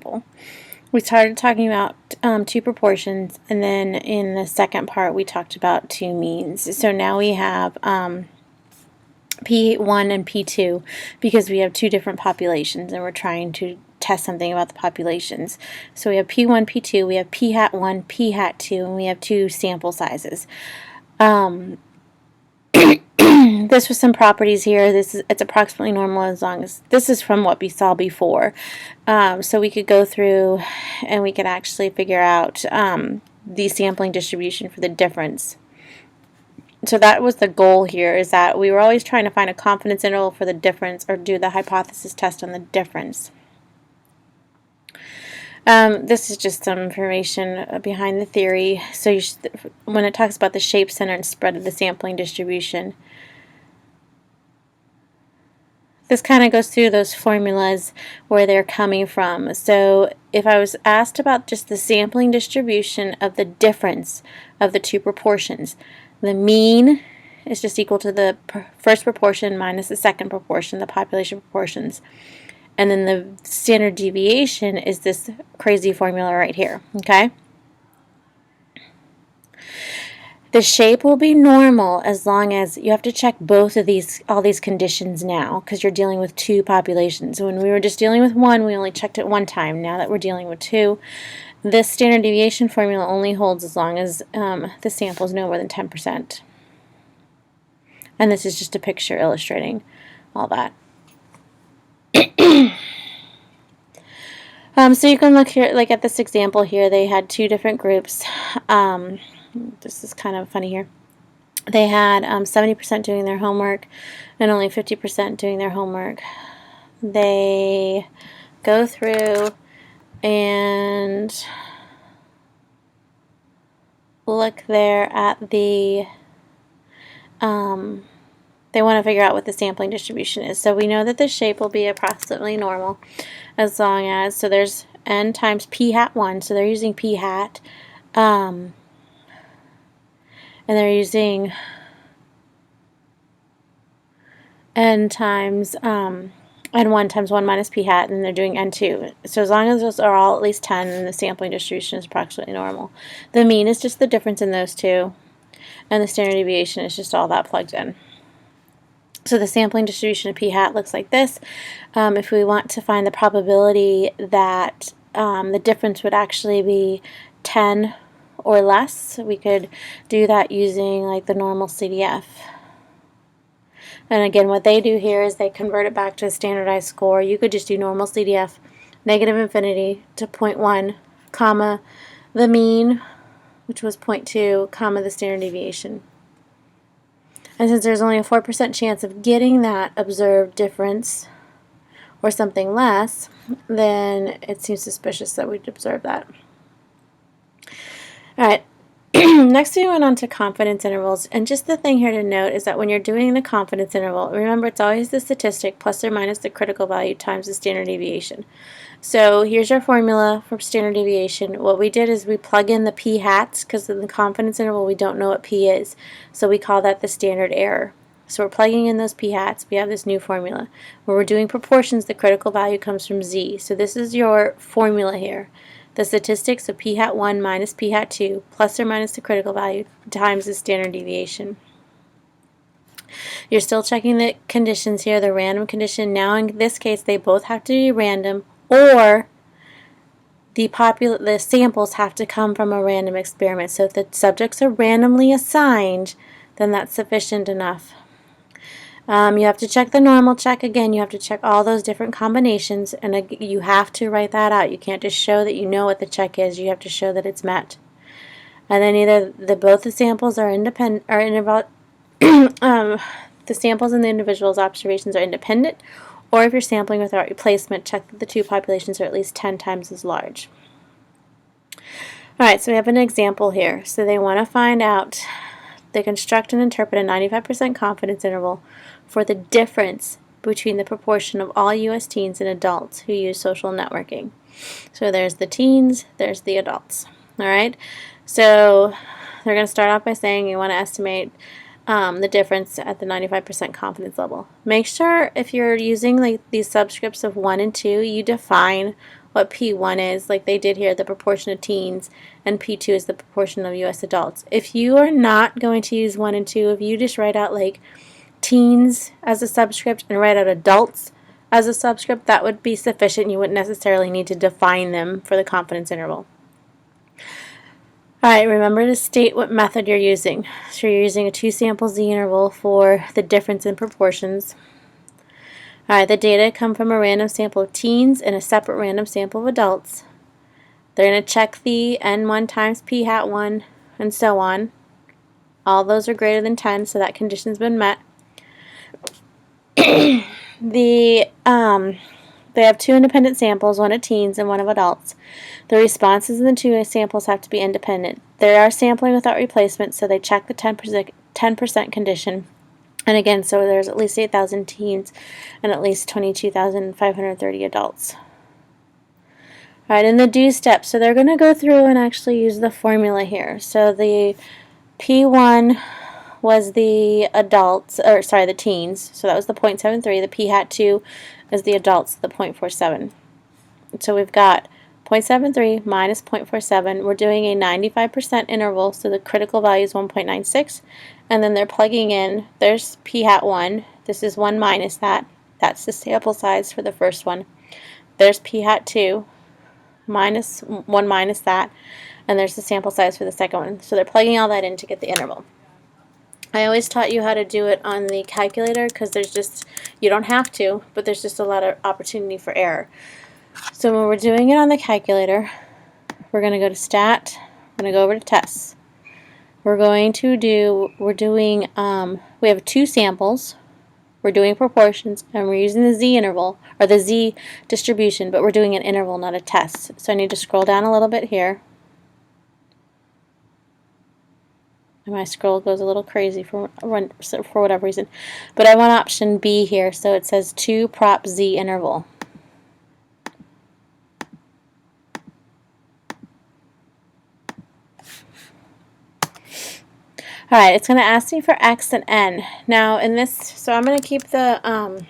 sample. We started talking about two proportions, and then in the second part we talked about two means. So now we have P1 and P2 because we have two different populations and we're trying to test something about the populations. So we have P1, P2, we have P hat 1, P hat 2, and we have two sample sizes. This was some properties here. It's approximately normal as long as this is from what we saw before. So we could go through and we could actually figure out the sampling distribution for the difference. So that was the goal here, is that we were always trying to find a confidence interval for the difference or do the hypothesis test on the difference. This is just some information behind the theory. So when it talks about the shape, center, and spread of the sampling distribution, this kind of goes through those formulas where they're coming from. So if I was asked about just the sampling distribution of the difference of the two proportions, the mean is just equal to the first proportion minus the second proportion, the population proportions. And then the standard deviation is this crazy formula right here, okay? The shape will be normal as long as you have to check both of all these conditions now, because you're dealing with two populations. When we were just dealing with one, we only checked it one time. Now that we're dealing with two, this standard deviation formula only holds as long as the sample is no more than 10%. And this is just a picture illustrating all that. So you can look here, like at this example here, they had two different groups. This is kind of funny here. They had 70% doing their homework and only 50% doing their homework. They go through and look there at the, they want to figure out what the sampling distribution is. So we know that the shape will be approximately normal as long as, so there's n times p hat 1, so they're using p hat, and they're using n times n1 times 1 minus p hat, and they're doing n2. So as long as those are all at least 10, then the sampling distribution is approximately normal. The mean is just the difference in those two, and the standard deviation is just all that plugged in. So the sampling distribution of p hat looks like this. If we want to find the probability that the difference would actually be 10 or less, we could do that using like the normal CDF. And again, what they do here is they convert it back to a standardized score. You could just do normal CDF, negative infinity to 0.1, comma, the mean, which was 0.2, comma, the standard deviation. And since there's only a 4% chance of getting that observed difference or something less, then it seems suspicious that we'd observe that. All right. Next we went on to confidence intervals, and just the thing here to note is that when you're doing the confidence interval, remember it's always the statistic plus or minus the critical value times the standard deviation. So here's our formula for standard deviation. What we did is we plug in the p hats, because in the confidence interval we don't know what p is, so we call that the standard error. So we're plugging in those p hats, we have this new formula. When we're doing proportions, the critical value comes from z. So this is your formula here. The statistics of p hat 1 minus p hat 2 plus or minus the critical value times the standard deviation. You're still checking the conditions here, the random condition. Now in this case they both have to be random, or the samples have to come from a random experiment. So if the subjects are randomly assigned, then that's sufficient enough. You have to check the normal check again. You have to check all those different combinations, and you have to write that out. You can't just show that you know what the check is. You have to show that it's met. And then either both the samples are independent, the samples and the individual's observations are independent, or if you're sampling without replacement, check that the two populations are at least 10 times as large. Alright, so we have an example here. So they want to find out, they construct and interpret a 95% confidence interval for the difference between the proportion of all U.S. teens and adults who use social networking. So there's the teens, there's the adults. Alright, so they're going to start off by saying you want to estimate the difference at the 95% confidence level. Make sure if you're using like these subscripts of 1 and 2, you define what P1 is, like they did here, the proportion of teens, and P2 is the proportion of U.S. adults. If you are not going to use 1 and 2, if you just write out like teens as a subscript and write out adults as a subscript, that would be sufficient. You wouldn't necessarily need to define them for the confidence interval. Alright, remember to state what method you're using. So you're using a 2-sample z-interval for the difference in proportions. Alright, the data come from a random sample of teens and a separate random sample of adults. They're going to check the n1 times p hat 1 and so on. All those are greater than 10, so that condition's been met. They have 2 independent samples, one of teens and one of adults. The responses in the 2 samples have to be independent. They are sampling without replacement, so they check the 10% condition. And again, so there's at least 8,000 teens and at least 22,530 adults. Alright, in the do step, so they're going to go through and actually use the formula here. So the P1 was the adults, or sorry, the teens, so that was the 0.73. The P hat 2 is the adults, the 0.47. So we've got 0.73 minus 0.47. We're doing a 95% interval, so the critical value is 1.96. And then they're plugging in, there's P hat 1. This is 1 minus that. That's the sample size for the first one. There's P hat 2, minus 1 minus that. And there's the sample size for the second one. So they're plugging all that in to get the interval. I always taught you how to do it on the calculator because there's just, you don't have to, but there's just a lot of opportunity for error. So when we're doing it on the calculator, we're going to go to Stat, we're going to go over to Tests. We have 2 samples, we're doing proportions, and we're using the z-interval, or the z distribution, but we're doing an interval, not a test. So I need to scroll down a little bit here. And my scroll goes a little crazy for whatever reason. But I want option B here, so it says 2 prop z interval. Alright, it's going to ask me for x and n. Now in this, so I'm going to keep the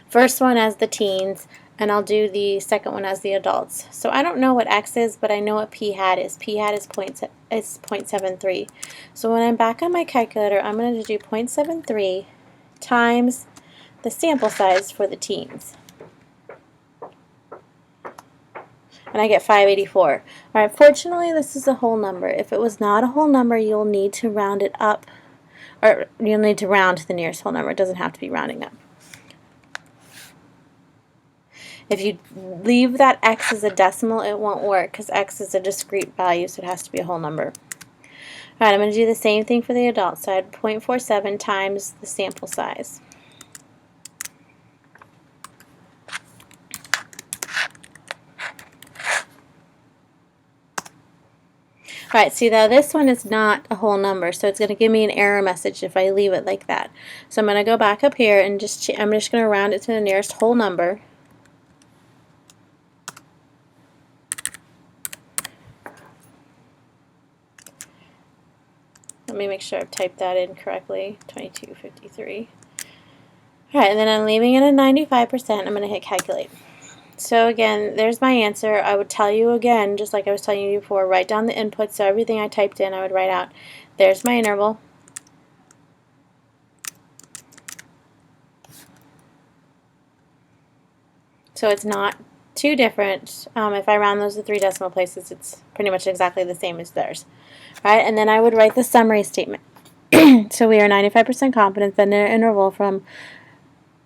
first one as the teens, and I'll do the second one as the adults. So I don't know what x is, but I know what p hat is. P hat is 0.73. So when I'm back on my calculator, I'm going to do 0.73 times the sample size for the teens. And I get 584. Alright, fortunately this is a whole number. If it was not a whole number, you'll need to round it up, or you'll need to round to the nearest whole number. It doesn't have to be rounding up. If you leave that x as a decimal, it won't work because x is a discrete value, so it has to be a whole number. Alright, I'm going to do the same thing for the adult side, 0.47 times the sample size. Alright, see now this one is not a whole number, so it's going to give me an error message if I leave it like that. So I'm going to go back up here and I'm just going to round it to the nearest whole number. Let me make sure I've typed that in correctly, 2253. Alright, and then I'm leaving it at 95%. I'm going to hit calculate. So again, there's my answer. I would tell you again, just like I was telling you before, write down the inputs. So everything I typed in, I would write out. There's my interval. So it's not too different. If I round those to 3 decimal places, it's pretty much exactly the same as theirs. Right? And then I would write the summary statement. So we are 95% confident that the interval from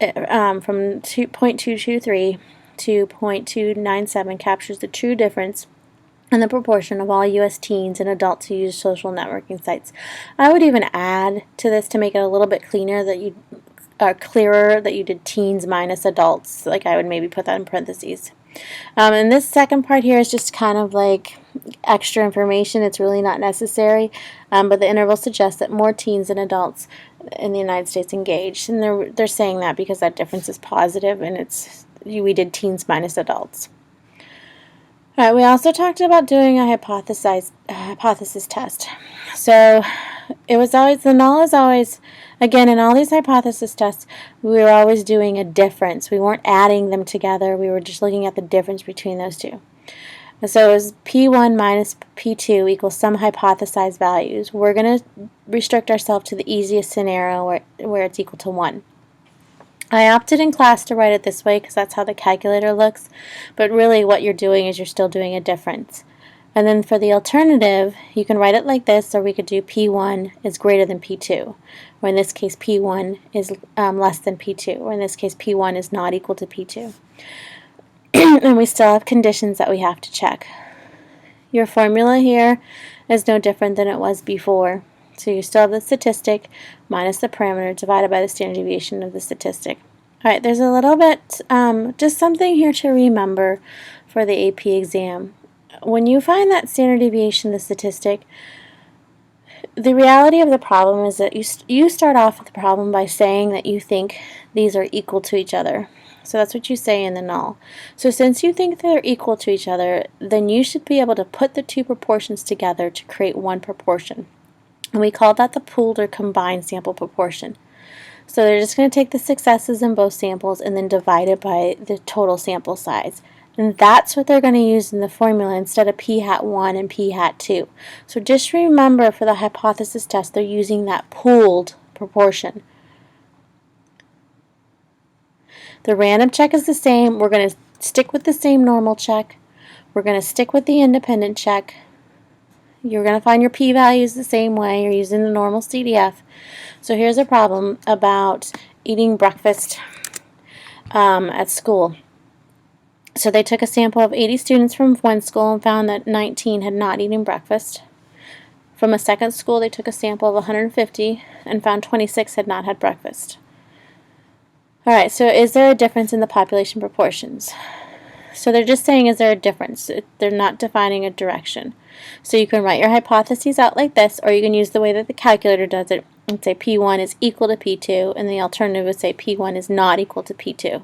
0.223 to 0.297 captures the true difference in the proportion of all U.S. teens and adults who use social networking sites. I would even add to this to make it a little bit cleaner that you clearer that you did teens minus adults. Like I would maybe put that in parentheses. And this second part here is just kind of like extra information. It's really not necessary, but the interval suggests that more teens than adults in the United States engaged, and they're saying that because that difference is positive, and we did teens minus adults. All right, we also talked about doing a hypothesis test. So it was always, the null is always, again, in all these hypothesis tests, we were always doing a difference. We weren't adding them together. We were just looking at the difference between those two. So it was P1 minus P2 equals some hypothesized values. We're going to restrict ourselves to the easiest scenario where it's equal to 1. I opted in class to write it this way because that's how the calculator looks, but really what you're doing is you're still doing a difference. And then for the alternative, you can write it like this, or we could do P1 is greater than P2, or in this case P1 is less than P2, or in this case P1 is not equal to P2. And we still have conditions that we have to check. Your formula here is no different than it was before. So you still have the statistic minus the parameter divided by the standard deviation of the statistic. Alright, there's a little bit, just something here to remember for the AP exam. When you find that standard deviation of the statistic, the reality of the problem is that you start off with the problem by saying that you think these are equal to each other. So that's what you say in the null. So since you think they're equal to each other, then you should be able to put the two proportions together to create one proportion. And we call that the pooled or combined sample proportion. So they're just going to take the successes in both samples and then divide it by the total sample size. And that's what they're going to use in the formula instead of p hat 1 and p hat 2. So just remember for the hypothesis test, they're using that pooled proportion. The random check is the same. We're going to stick with the same normal check. We're going to stick with the independent check. You're going to find your p-values the same way. You're using the normal CDF. So here's a problem about eating breakfast at school. So they took a sample of 80 students from one school and found that 19 had not eaten breakfast. From a second school, they took a sample of 150 and found 26 had not had breakfast. Alright, so is there a difference in the population proportions? So they're just saying, is there a difference? They're not defining a direction. So you can write your hypotheses out like this, or you can use the way that the calculator does it and say P1 is equal to P2, and the alternative would say P1 is not equal to P2.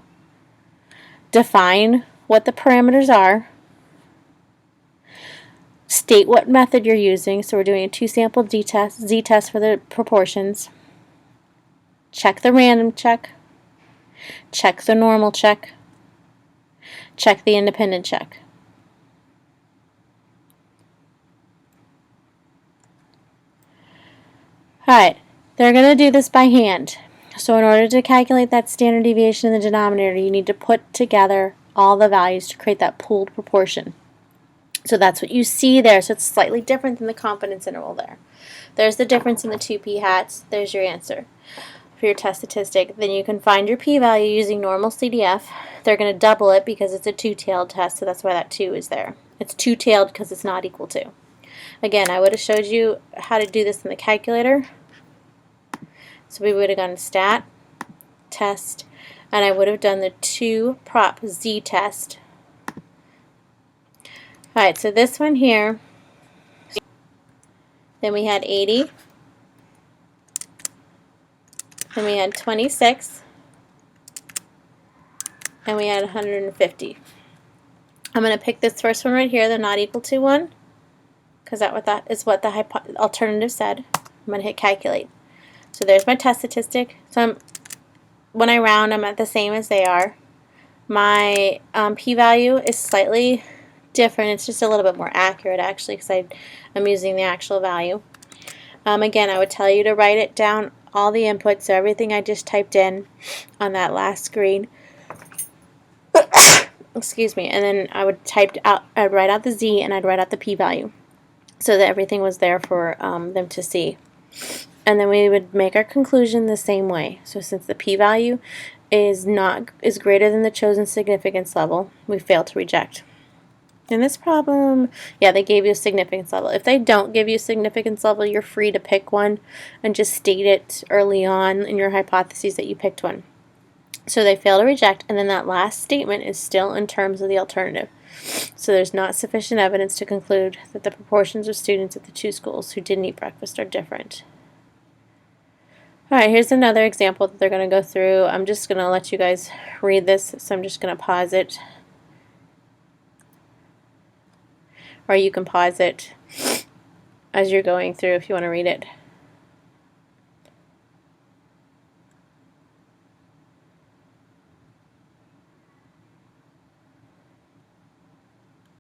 Define what the parameters are. State what method you're using. So we're doing a two-sample z-test for the proportions. Check the random check. Check the normal check. Check the independent check. Alright, they're going to do this by hand. So in order to calculate that standard deviation in the denominator, you need to put together all the values to create that pooled proportion. So that's what you see there. So it's slightly different than the confidence interval there. There's the difference in the two p-hats. There's your answer for your test statistic. Then you can find your p-value using normal CDF. They're going to double it because it's a two-tailed test, so that's why that 2 is there. It's two-tailed because it's not equal to. Again, I would have showed you how to do this in the calculator. So we would have gone stat, test, and I would have done the 2 prop z test. Alright, so this one here, then we had 80, then we had 26, and we had 150. I'm going to pick this first one right here, the not equal to one, because that is what the alternative said. I'm going to hit calculate. So there's my test statistic. So when I round, I'm at the same as they are. My p-value is slightly different. It's just a little bit more accurate actually because I'm using the actual value. Again, I would tell you to write it down, all the inputs, so everything I just typed in on that last screen. Excuse me. And then I would I'd write out the z and I'd write out the p-value so that everything was there for them to see. And then we would make our conclusion the same way. So since the p-value is greater than the chosen significance level, we fail to reject. In this problem, yeah, they gave you a significance level. If they don't give you a significance level, you're free to pick one and just state it early on in your hypotheses that you picked one. So they fail to reject, and then that last statement is still in terms of the alternative. So there's not sufficient evidence to conclude that the proportions of students at the two schools who didn't eat breakfast are different. Alright, here's another example that they're going to go through. I'm just going to let you guys read this, so I'm just going to pause it. Or you can pause it as you're going through if you want to read it.